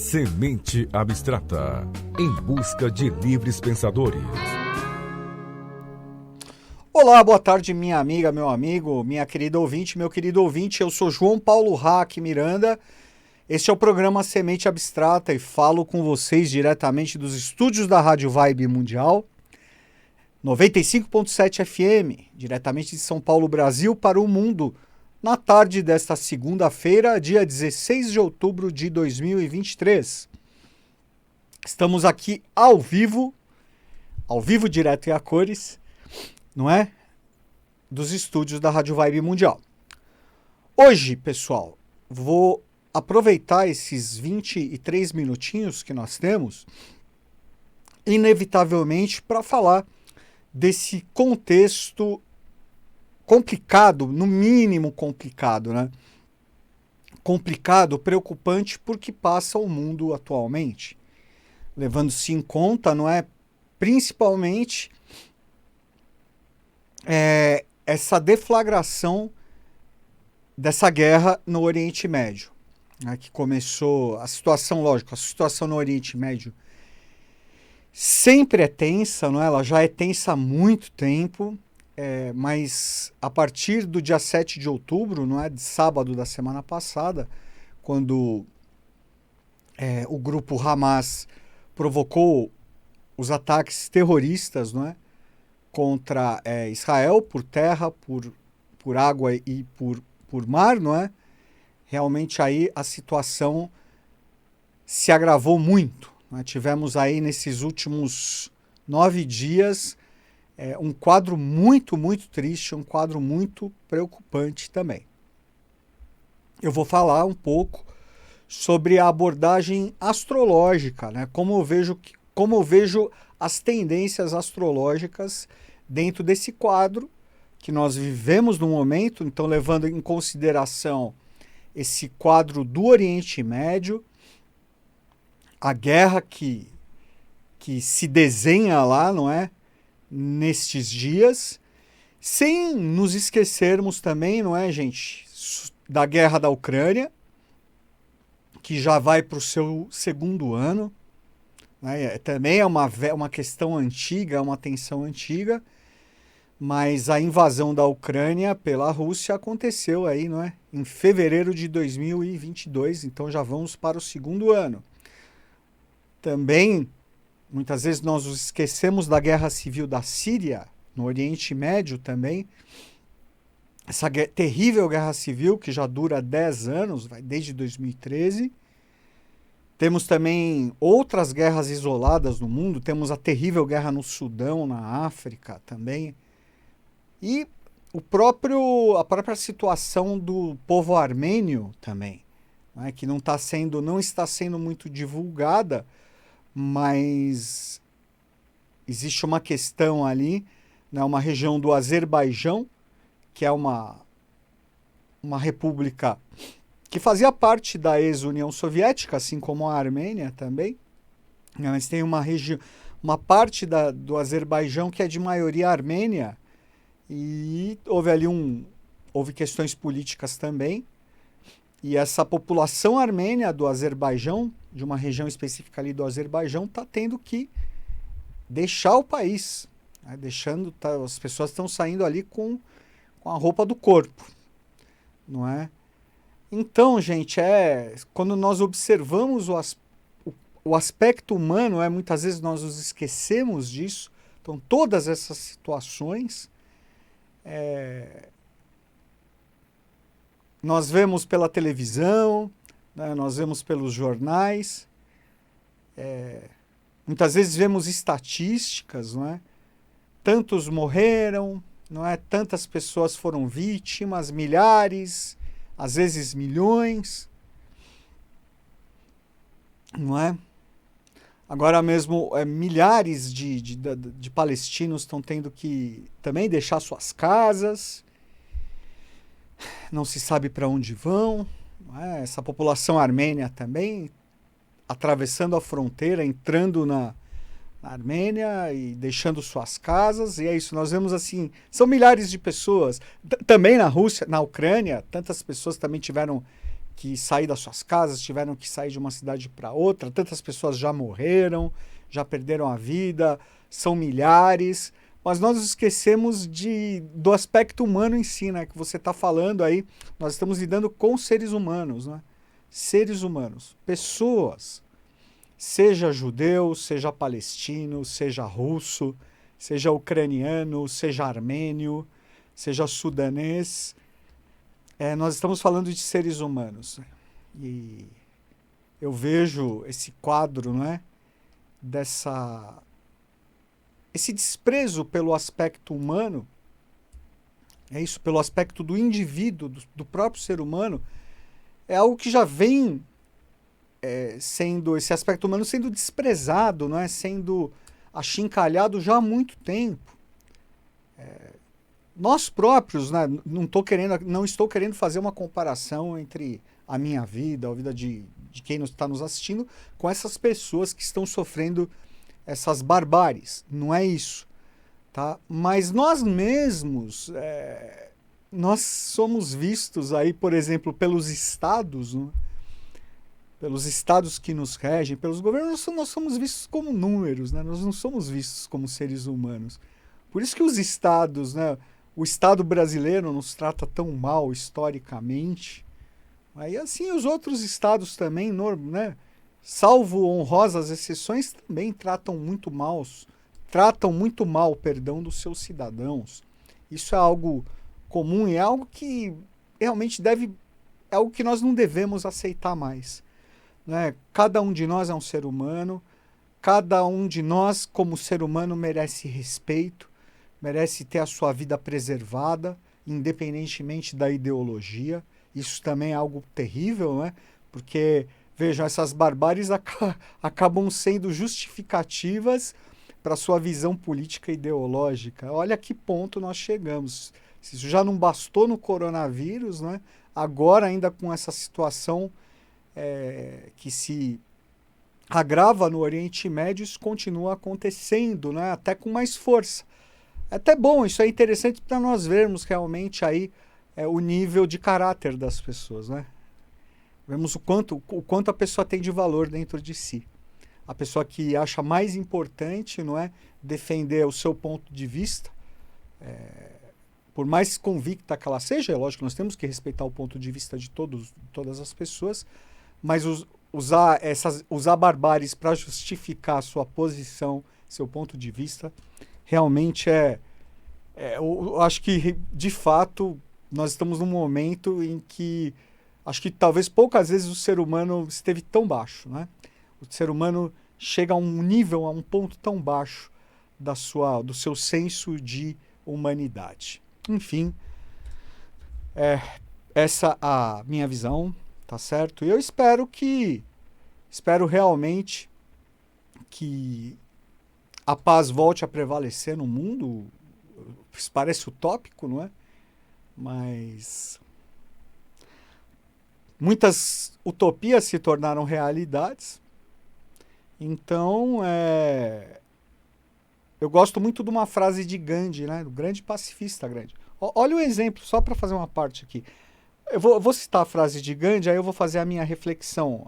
Semente Abstrata, em busca de livres pensadores. Olá, boa tarde, minha amiga, meu amigo, minha querida ouvinte, meu querido ouvinte. Eu sou João Paulo Hack Miranda. Este é o programa Semente Abstrata e falo com vocês diretamente dos estúdios da Rádio Vibe Mundial, 95.7 FM, diretamente de São Paulo, Brasil, para o mundo, na tarde desta segunda-feira, dia 16 de outubro de 2023. Estamos aqui ao vivo direto e a cores, não é? Dos estúdios da Rádio Vibe Mundial. Hoje, pessoal, vou aproveitar esses 23 minutinhos que nós temos, inevitavelmente, para falar desse contexto complicado, no mínimo complicado, né? Complicado, preocupante, porque passa o mundo atualmente. Levando-se em conta, não é? Principalmente essa deflagração dessa guerra no Oriente Médio, né? Que começou, a situação no Oriente Médio sempre é tensa, não é? Ela já é tensa há muito tempo, mas a partir do dia 7 de outubro, não é? De sábado da semana passada, quando o grupo Hamas provocou os ataques terroristas, não é? Contra Israel por terra, por água e por mar, não é? Realmente aí a situação se agravou muito. Né? Tivemos aí nesses últimos 9 dias um quadro muito, muito triste, um quadro muito preocupante também. Eu vou falar um pouco sobre a abordagem astrológica, né? Como eu vejo as tendências astrológicas dentro desse quadro que nós vivemos no momento, então levando em consideração esse quadro do Oriente Médio, a guerra que se desenha lá, não é? Nestes dias, sem nos esquecermos também, não é, gente, da guerra da Ucrânia, que já vai para o seu segundo ano, né? Também é uma questão antiga, uma tensão antiga, mas a invasão da Ucrânia pela Rússia aconteceu aí, não é? Em fevereiro de 2022, então já vamos para o segundo ano. Também, muitas vezes nós nos esquecemos da guerra civil da Síria, no Oriente Médio também. Essa terrível guerra civil que já dura 10 anos, vai desde 2013. Temos também outras guerras isoladas no mundo. Temos a terrível guerra no Sudão, na África também. E a própria situação do povo armênio também, né, que não está sendo muito divulgada, mas existe uma questão ali, né, uma região do Azerbaijão, que é uma república que fazia parte da ex-União Soviética, assim como a Armênia também, mas tem uma parte do Azerbaijão que é de maioria armênia, e houve questões políticas também, e essa população armênia do Azerbaijão, de uma região específica ali do Azerbaijão, está tendo que deixar o país, né? As pessoas estão saindo ali com a roupa do corpo, não é? Então, gente, quando nós observamos o aspecto humano, muitas vezes nós nos esquecemos disso. Então, todas essas situações nós vemos pela televisão, né? Nós vemos pelos jornais, muitas vezes vemos estatísticas, não é? Tantos morreram, não é? Tantas pessoas foram vítimas, milhares, às vezes milhões, não é? Agora mesmo milhares de palestinos estão tendo que também deixar suas casas, não se sabe para onde vão, não é? Essa população armênia também atravessando a fronteira, entrando na Armênia e deixando suas casas, e é isso, nós vemos assim, são milhares de pessoas, também na Rússia, na Ucrânia, tantas pessoas também tiveram que sair das suas casas, tiveram que sair de uma cidade para outra, tantas pessoas já morreram, já perderam a vida, são milhares, mas nós esquecemos do aspecto humano em si, né? Que você está falando aí, nós estamos lidando com seres humanos, né? Seres humanos, pessoas, seja judeu, seja palestino, seja russo, seja ucraniano, seja armênio, seja sudanês, nós estamos falando de seres humanos. E eu vejo esse quadro, né, esse desprezo pelo aspecto humano, isso, pelo aspecto do indivíduo, do próprio ser humano, é algo que já vem esse aspecto humano sendo desprezado, não é? Sendo achincalhado já há muito tempo. Nós próprios, né, não estou querendo fazer uma comparação entre a minha vida, a vida de quem está nos assistindo, com essas pessoas que estão sofrendo essas barbáries. Não é isso. Tá? Mas nós mesmos, nós somos vistos aí, por exemplo, pelos estados, né? Pelos estados que nos regem, pelos governos, nós somos vistos como números, né? Nós não somos vistos como seres humanos. Por isso que os estados, né? O Estado brasileiro nos trata tão mal historicamente. Aí assim os outros estados também, né? Salvo honrosas exceções, também tratam muito mal, perdão, dos seus cidadãos. Isso é algo comum e é algo que realmente é algo que nós não devemos aceitar mais. Né? Cada um de nós é um ser humano, cada um de nós, como ser humano, merece respeito, merece ter a sua vida preservada, independentemente da ideologia. Isso também é algo terrível, né? Porque, vejam, essas barbáries acabam sendo justificativas para a sua visão política e ideológica. Olha a que ponto nós chegamos. Se isso já não bastou no coronavírus, né? Agora ainda com essa situação que se agrava no Oriente Médio, isso continua acontecendo, né? Até com mais força. É até bom, isso é interessante para nós vermos realmente aí o nível de caráter das pessoas, né? Vemos o quanto a pessoa tem de valor dentro de si. A pessoa que acha mais importante, não é, defender o seu ponto de vista, por mais convicta que ela seja, é lógico que nós temos que respeitar o ponto de vista de todas as pessoas, mas usar barbáries para justificar a sua posição, seu ponto de vista, realmente eu acho que, de fato, nós estamos num momento em que acho que talvez poucas vezes o ser humano esteve tão baixo, né? O ser humano chega a um nível, a um ponto tão baixo do seu senso de humanidade. Enfim, essa a minha visão, tá certo? E eu espero realmente que a paz volte a prevalecer no mundo. Isso parece utópico, não é? Mas muitas utopias se tornaram realidades. Então, eu gosto muito de uma frase de Gandhi, né? Do grande pacifista Gandhi. Olha o exemplo, só para fazer uma parte aqui. Eu vou citar a frase de Gandhi, aí eu vou fazer a minha reflexão,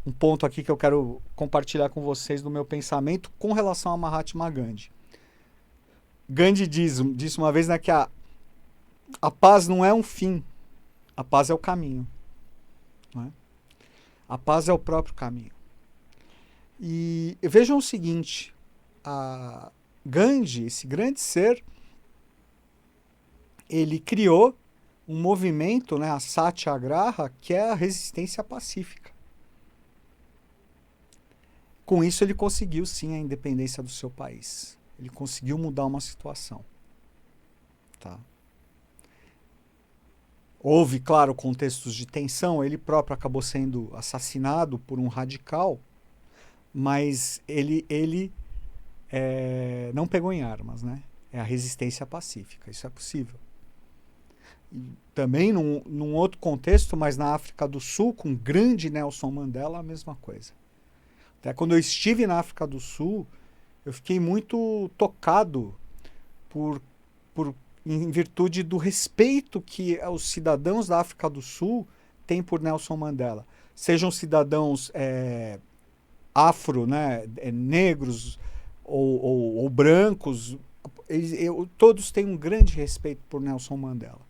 um ponto aqui que eu quero compartilhar com vocês do meu pensamento com relação a Mahatma Gandhi. Gandhi disse uma vez, né, que a paz não é um fim, a paz é o caminho. Não é? A paz é o próprio caminho. E vejam o seguinte, a Gandhi, esse grande ser, ele criou um movimento, né, a Satyagraha, que é a resistência pacífica. Com isso ele conseguiu sim a independência do seu país. Ele conseguiu mudar uma situação. Tá? Houve, claro, contextos de tensão, ele próprio acabou sendo assassinado por um radical, mas ele não pegou em armas, né? É a resistência pacífica, isso é possível. E também num outro contexto, mas na África do Sul, com o grande Nelson Mandela, a mesma coisa. Até quando eu estive na África do Sul, eu fiquei muito tocado em virtude do respeito que os cidadãos da África do Sul tem por Nelson Mandela. Sejam cidadãos afro, né, negros ou brancos, todos têm um grande respeito por Nelson Mandela.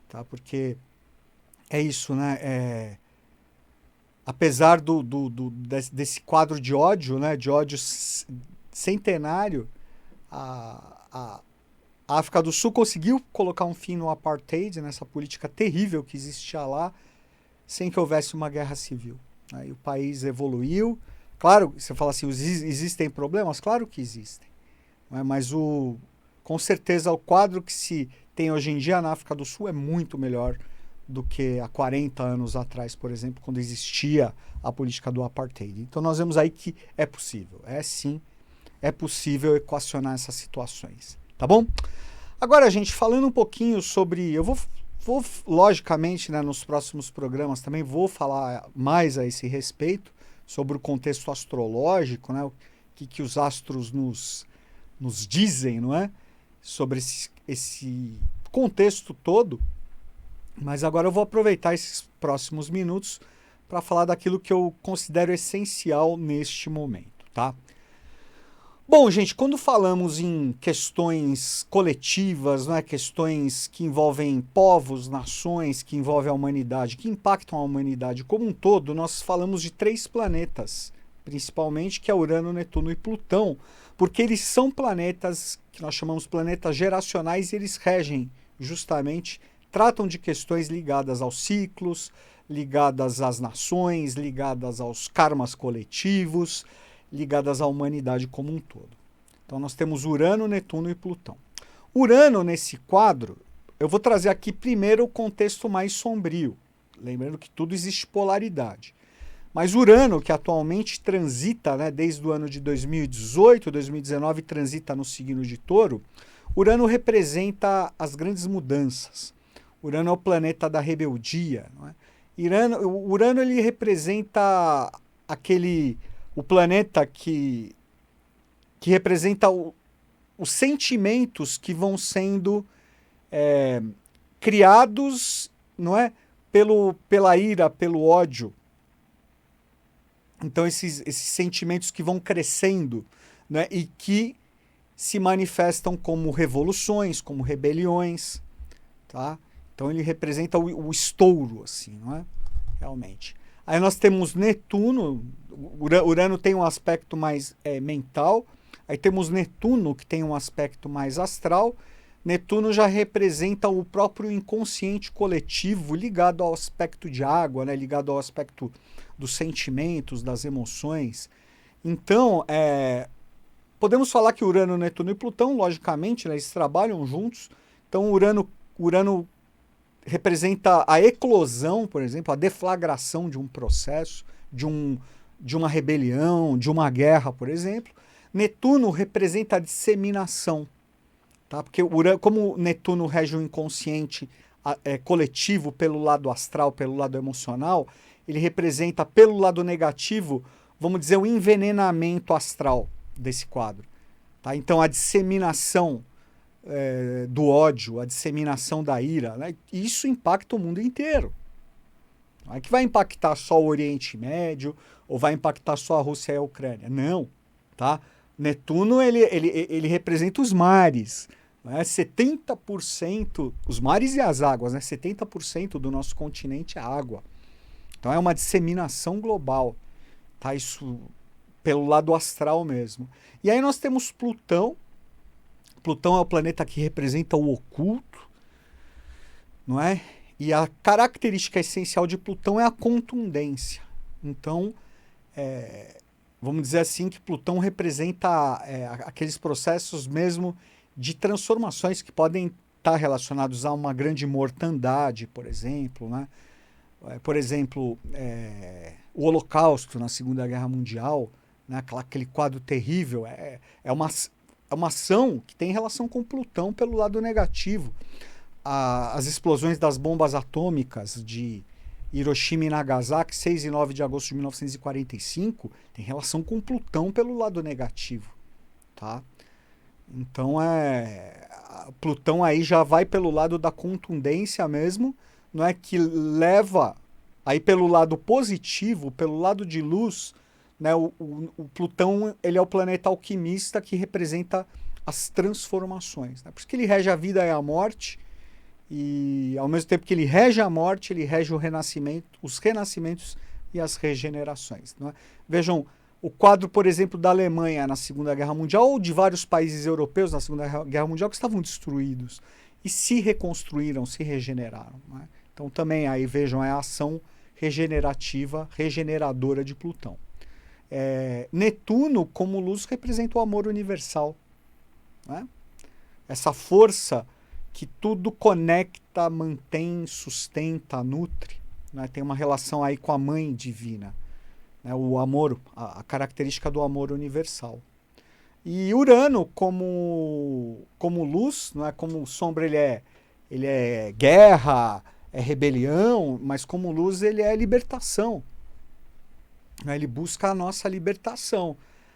Tá? Porque é isso, né? Apesar desse quadro de ódio, né, de ódio centenário, a África do Sul conseguiu colocar um fim no apartheid, nessa política terrível que existia lá, sem que houvesse uma guerra civil. Aí o país evoluiu. Claro, você fala assim, existem problemas? Claro que existem. Mas com certeza o quadro que se tem hoje em dia na África do Sul é muito melhor do que há 40 anos atrás, por exemplo, quando existia a política do apartheid. Então nós vemos aí que é possível. Sim, é possível equacionar essas situações. Tá bom? Agora, gente, falando um pouquinho sobre... Eu vou logicamente, né, nos próximos programas também vou falar mais a esse respeito, sobre o contexto astrológico, né, o que os astros nos dizem, não é? Sobre esse contexto todo. Mas agora eu vou aproveitar esses próximos minutos para falar daquilo que eu considero essencial neste momento, tá? Bom, gente, quando falamos em questões coletivas, né, questões que envolvem povos, nações, que envolvem a humanidade, que impactam a humanidade como um todo, nós falamos de 3 planetas, principalmente, que é Urano, Netuno e Plutão, porque eles são planetas que nós chamamos planetas geracionais e eles regem, justamente, tratam de questões ligadas aos ciclos, ligadas às nações, ligadas aos karmas coletivos, ligadas à humanidade como um todo. Então nós temos Urano, Netuno e Plutão. Urano, nesse quadro, eu vou trazer aqui primeiro o contexto mais sombrio, lembrando que tudo existe polaridade. Mas Urano, que atualmente transita, né, desde o ano de 2018, 2019, transita no signo de Touro, Urano representa as grandes mudanças. Urano é o planeta da rebeldia. Não é? Urano ele representa o planeta que representa os sentimentos que vão sendo criados, não é, pela ira, pelo ódio. Então esses sentimentos que vão crescendo, né, e que se manifestam como revoluções, como rebeliões, tá? Então ele representa o estouro, assim, não é? Realmente. Aí nós temos Netuno. Urano tem um aspecto mais mental. Aí temos Netuno, que tem um aspecto mais astral. Netuno já representa o próprio inconsciente coletivo ligado ao aspecto de água, né? Ligado ao aspecto dos sentimentos, das emoções. Então, podemos falar que Urano, Netuno e Plutão, logicamente, né, eles trabalham juntos. Então, Urano representa a eclosão, por exemplo, a deflagração de um processo, de uma rebelião, de uma guerra, por exemplo. Netuno representa a disseminação, tá? Porque como Netuno rege o inconsciente coletivo pelo lado astral, pelo lado emocional, ele representa, pelo lado negativo, vamos dizer, o envenenamento astral desse quadro. Tá? Então, a disseminação do ódio, a disseminação da ira, né? Isso impacta o mundo inteiro. Não é que vai impactar só o Oriente Médio ou vai impactar só a Rússia e a Ucrânia. Não. Tá? Netuno ele representa os mares. Né? 70%, os mares e as águas, né? 70% do nosso continente é água. Então é uma disseminação global. Tá? Isso pelo lado astral mesmo. E aí nós temos Plutão. Plutão é o planeta que representa o oculto, não é? E a característica essencial de Plutão é a contundência. Então, vamos dizer assim que Plutão representa aqueles processos mesmo de transformações que podem estar relacionados a uma grande mortandade, por exemplo, né? Por exemplo, o Holocausto na Segunda Guerra Mundial, né? Aquele quadro terrível, é uma ação que tem relação com Plutão pelo lado negativo. As explosões das bombas atômicas de Hiroshima e Nagasaki, 6 e 9 de agosto de 1945, tem relação com Plutão pelo lado negativo. Tá? Então, Plutão aí já vai pelo lado da contundência mesmo, não é, que leva Aí pelo lado positivo, pelo lado de luz, né, o Plutão ele é o planeta alquimista que representa as transformações. Né? Por isso que ele rege a vida e a morte, e ao mesmo tempo que ele rege a morte, ele rege o renascimento, os renascimentos e as regenerações. Não é? Vejam, o quadro, por exemplo, da Alemanha na Segunda Guerra Mundial, ou de vários países europeus na Segunda Guerra Mundial, que estavam destruídos e se reconstruíram, se regeneraram. Não é? Então também aí vejam a ação regenerativa, regeneradora de Plutão. Netuno, como luz, representa o amor universal. Né? Essa força que tudo conecta, mantém, sustenta, nutre. Né? Tem uma relação aí com a mãe divina. Né? O amor, a característica do amor universal. E Urano, como luz, não é? Como sombra, ele é guerra, é rebelião, mas como luz ele é libertação. Ele busca a nossa libertação.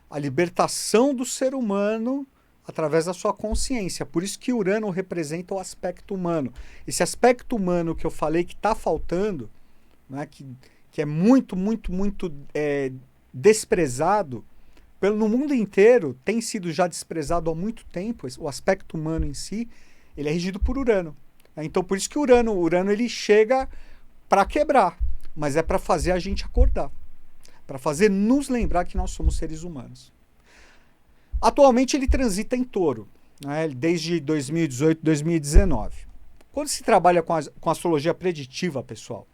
A libertação do ser humano através da sua consciência. Por isso que Urano representa o aspecto humano. Esse aspecto humano que eu falei que está faltando, né, que é muito, muito, muito desprezado, no mundo inteiro tem sido já desprezado há muito tempo, o aspecto humano em si, ele é regido por Urano. Então por isso que Urano ele chega para quebrar, mas é para fazer a gente acordar, para fazer nos lembrar que nós somos seres humanos. Atualmente ele transita em Touro, né, desde 2018, 2019. Quando se trabalha com astrologia preditiva, pessoal,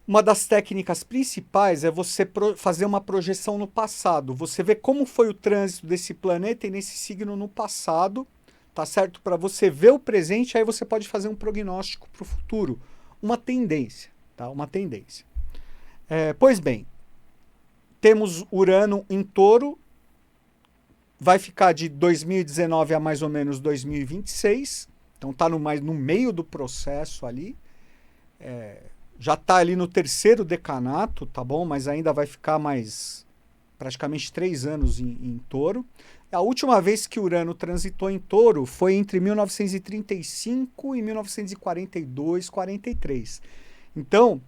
uma das técnicas principais é você fazer uma projeção no passado. Você vê como foi o trânsito desse planeta e nesse signo no passado, tá certo? Para você ver o presente, aí você pode fazer um prognóstico para o futuro. Uma tendência, tá? Uma tendência. Pois bem, temos Urano em Touro, vai ficar de 2019 a mais ou menos 2026, então está no meio do processo ali. Já está ali no terceiro decanato, tá bom? Mas ainda vai ficar mais praticamente 3 anos em Touro. A última vez que Urano transitou em Touro foi entre 1935 e 1942, 43. Então,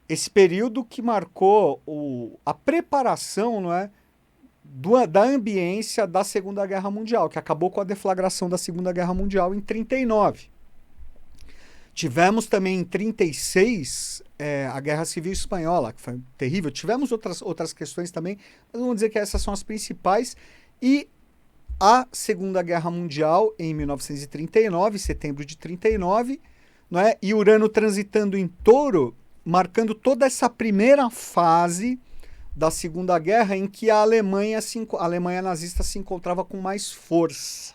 esse período que marcou a preparação, não é, da ambiência da Segunda Guerra Mundial, que acabou com a deflagração da Segunda Guerra Mundial em 39. Tivemos também em 36 a Guerra Civil Espanhola, que foi terrível. Tivemos outras questões também, mas vamos dizer que essas são as principais. E a Segunda Guerra Mundial em 1939, setembro de 39, não é? E Urano transitando em Touro, marcando toda essa primeira fase da Segunda Guerra em que a Alemanha nazista se encontrava com mais força.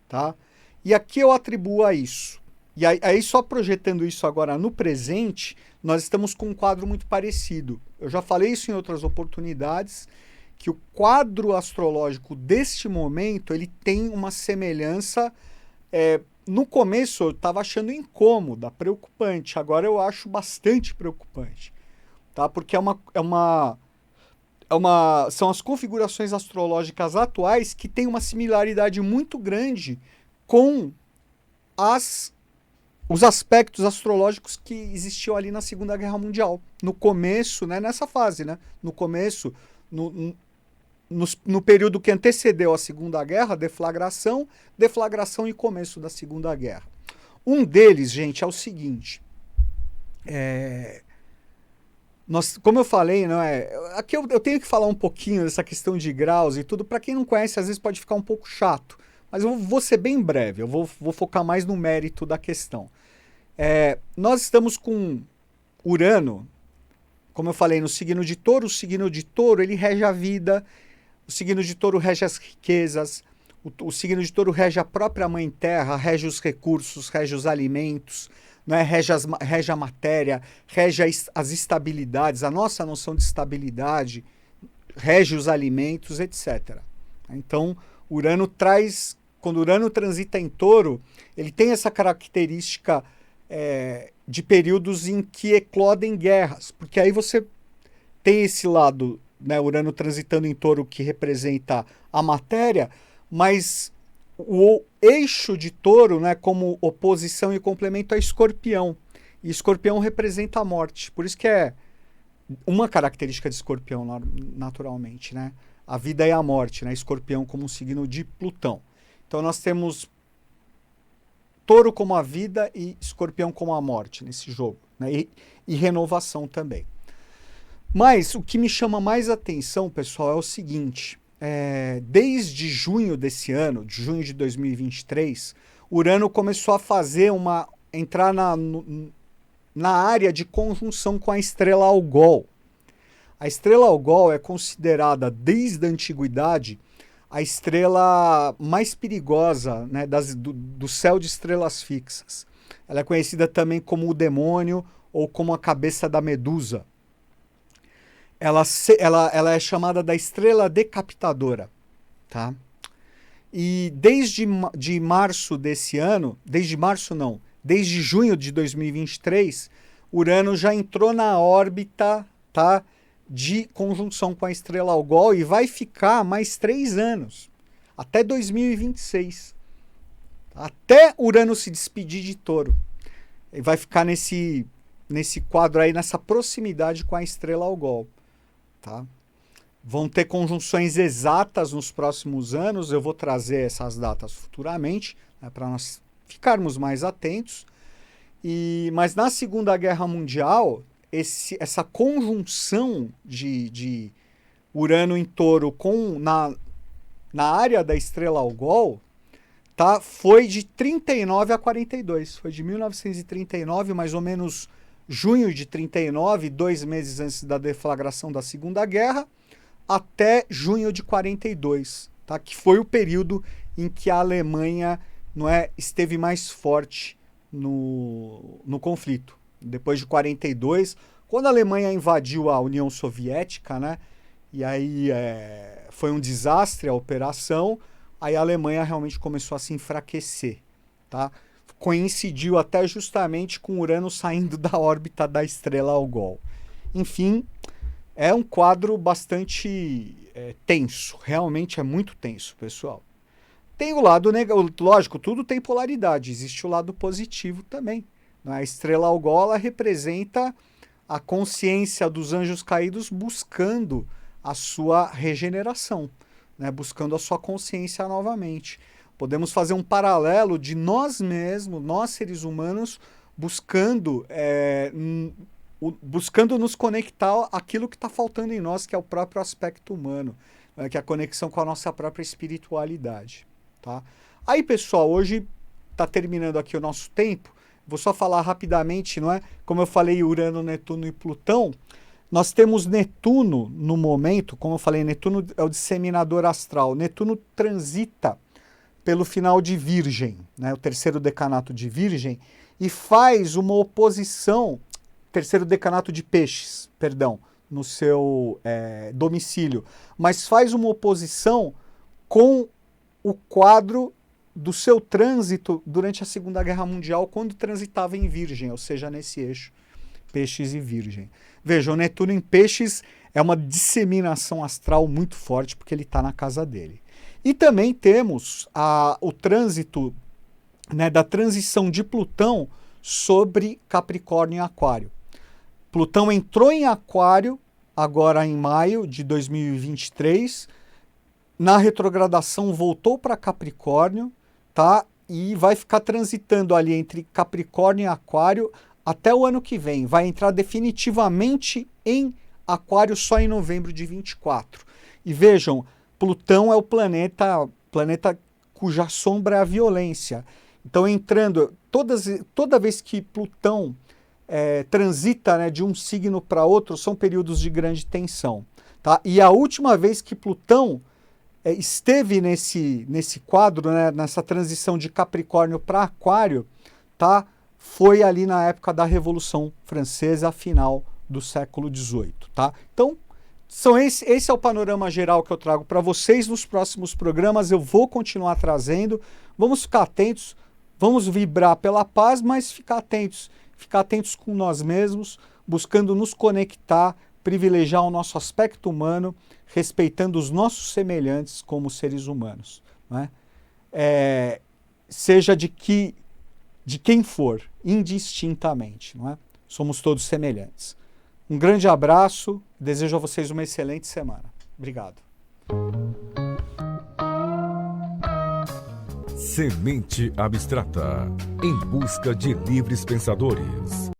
Tá? E aqui eu atribuo a isso. E aí, só projetando isso agora no presente, nós estamos com um quadro muito parecido. Eu já falei isso em outras oportunidades, que o quadro astrológico deste momento, ele tem uma semelhança. No começo eu estava achando incômoda, preocupante. Agora eu acho bastante preocupante. Tá? Porque são as configurações astrológicas atuais que têm uma similaridade muito grande com os aspectos astrológicos que existiam ali na Segunda Guerra Mundial. No começo, né, nessa fase, né, no começo, no período que antecedeu a Segunda Guerra, deflagração e começo da Segunda Guerra. Um deles, gente, é o seguinte. Como eu falei, não é? Aqui eu tenho que falar um pouquinho dessa questão de graus e tudo. Para quem não conhece, às vezes pode ficar um pouco chato. Mas eu vou ser bem breve, eu vou focar mais no mérito da questão. Nós estamos com Urano, como eu falei, no signo de Touro. O signo de Touro, ele rege a vida, o signo de Touro rege as riquezas, o signo de Touro rege a própria Mãe Terra, rege os recursos, rege os alimentos, né? Rege a matéria, rege as estabilidades, a nossa noção de estabilidade, rege os alimentos, etc. Então, quando Urano transita em Touro, ele tem essa característica de períodos em que eclodem guerras, porque aí você tem esse lado, né, Urano transitando em Touro, que representa a matéria, mas o eixo de Touro, né, como oposição e complemento, é Escorpião. E Escorpião representa a morte. Por isso que é uma característica de Escorpião, naturalmente, né? A vida e a morte, né? Escorpião como um signo de Plutão. Então nós temos Touro como a vida e Escorpião como a morte nesse jogo, né? E renovação também. Mas o que me chama mais atenção, pessoal, é o seguinte: desde junho desse ano, de junho de 2023, Urano começou a fazer entrar na área de conjunção com a estrela Algol. A estrela Algol é considerada, desde a antiguidade, a estrela mais perigosa, né, do céu de estrelas fixas. Ela é conhecida também como o demônio ou como a cabeça da Medusa. Ela é chamada da estrela decapitadora, tá? E desde março desse ano, desde junho de 2023, Urano já entrou na órbita, tá, de conjunção com a estrela Algol e vai ficar mais 3 anos, até 2026. Até Urano se despedir de Touro. Ele vai ficar nesse quadro aí, nessa proximidade com a estrela Algol. Tá? Vão ter conjunções exatas nos próximos anos, eu vou trazer essas datas futuramente, né, para nós ficarmos mais atentos. Mas na Segunda Guerra Mundial, essa conjunção de Urano em Touro na área da estrela Algol, tá, foi de 39 a 42. Foi de 1939, mais ou menos junho de 39, 2 meses antes da deflagração da Segunda Guerra, até junho de 42, tá, que foi o período em que a Alemanha esteve mais forte no conflito. Depois de 42, quando a Alemanha invadiu a União Soviética, né, e aí foi um desastre a operação, aí a Alemanha realmente começou a se enfraquecer, tá? Coincidiu até justamente com Urano saindo da órbita da estrela Algol. Enfim, é um quadro bastante tenso, realmente é muito tenso, pessoal. Tem o lado negativo, lógico, tudo tem polaridade, existe o lado positivo também. A estrela Algol, ela representa a consciência dos anjos caídos buscando a sua regeneração, né? Buscando a sua consciência novamente. Podemos fazer um paralelo de nós mesmos, nós seres humanos, buscando nos conectar àquilo que está faltando em nós, que é o próprio aspecto humano, né? Que é a conexão com a nossa própria espiritualidade. Tá? Aí, pessoal, hoje está terminando aqui o nosso tempo. Vou só falar rapidamente, não é? Como eu falei, Urano, Netuno e Plutão. Nós temos Netuno no momento, como eu falei, Netuno é o disseminador astral. Netuno transita pelo final de Virgem, né? O terceiro decanato de Virgem, e faz uma oposição, terceiro decanato de Peixes, perdão, no seu domicílio, mas faz uma oposição com o quadro do seu trânsito durante a Segunda Guerra Mundial, quando transitava em Virgem, ou seja, nesse eixo, Peixes e Virgem. Vejam, Netuno em Peixes é uma disseminação astral muito forte, porque ele está na casa dele. E também temos o trânsito, né, da transição de Plutão sobre Capricórnio e Aquário. Plutão entrou em Aquário agora em maio de 2023, na retrogradação voltou para Capricórnio, tá? E vai ficar transitando ali entre Capricórnio e Aquário até o ano que vem. Vai entrar definitivamente em Aquário só em novembro de 24. E vejam, Plutão é o planeta cuja sombra é a violência. Então, toda vez que Plutão transita, né, de um signo para outro, são períodos de grande tensão. Tá? E a última vez que Plutão esteve nesse quadro, né, nessa transição de Capricórnio para Aquário, tá, foi ali na época da Revolução Francesa, final do século XVIII. Tá? Então, esse é o panorama geral que eu trago para vocês. Nos próximos programas eu vou continuar trazendo. Vamos ficar atentos, vamos vibrar pela paz, mas ficar atentos com nós mesmos, buscando nos conectar, privilegiar o nosso aspecto humano, respeitando os nossos semelhantes como seres humanos. Né? Seja de que de quem for, indistintamente, não é? Somos todos semelhantes. Um grande abraço, desejo a vocês uma excelente semana. Obrigado. Semente Abstrata, em busca de livres pensadores.